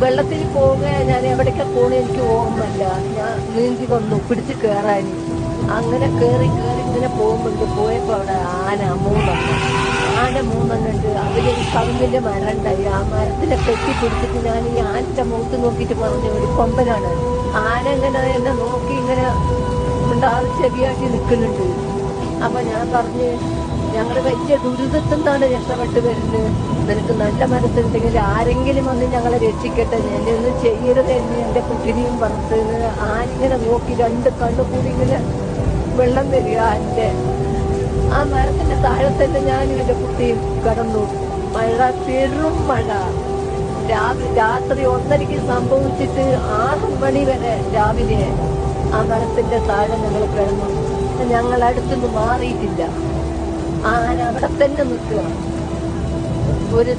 വെള്ളത്തിൽ പോവുക, ഞാൻ എവിടേക്കാ പോണേ എനിക്ക് ഓർമ്മയില്ല. ഞാൻ നീന്തി വന്നു പിടിച്ച് കയറാൻ. അങ്ങനെ കയറി കയറി ഇങ്ങനെ പോയപ്പോ അവിടെ ആന മൂന്നെണ്ണം ഉണ്ട്. അതിലൊരു കവുങ്ങിന്റെ മരം ഉണ്ടായി. ആ മരത്തിനെ കെട്ടിപ്പിടിച്ചിട്ട് ഞാൻ ഈ ആനന്റെ മുഖത്ത് നോക്കിയിട്ട് പറഞ്ഞു, ഒരു കൊമ്പനാണ്. ആന ഇങ്ങനെ എന്നെ നോക്കി ഇങ്ങനെ ഉണ്ടാതെ ചെവിയാക്കി നിൽക്കുന്നുണ്ട്. അപ്പൊ ഞാൻ പറഞ്ഞ്, ഞങ്ങള് വലിയ ദുരിതത്തിൽ നിന്നാണ് രക്ഷപ്പെട്ട് വരുന്നത്. നിനക്ക് നല്ല മനസ്സുണ്ടെങ്കിൽ ആരെങ്കിലും വന്ന് ഞങ്ങളെ രക്ഷിക്കട്ടെ, എന്നെ ഒന്നും ചെയ്യരുത് എന്ന് എന്റെ കുട്ടിനെയും പറഞ്ഞത്. ആനിങ്ങനെ നോക്കി രണ്ട് കണ്ണു കൂടി ഇങ്ങനെ വെള്ളം വരിക. ആ മരത്തിന്റെ താഴെ തന്നെ ഞാനും എന്റെ കുട്ടിയും കിടന്നു. മഴ, പെരും മഴ. രാത്രി 1:30 സംഭവിച്ചിട്ട് 6 മണി വരെ രാവിലെ ആ മരത്തിന്റെ താഴെ ഞങ്ങൾ കിടന്നു. ഞങ്ങൾ അടുത്തുനിന്ന് മാറിയിട്ടില്ല. ആന അവിടെ തന്നെ നിൽക്കുക. ഒരു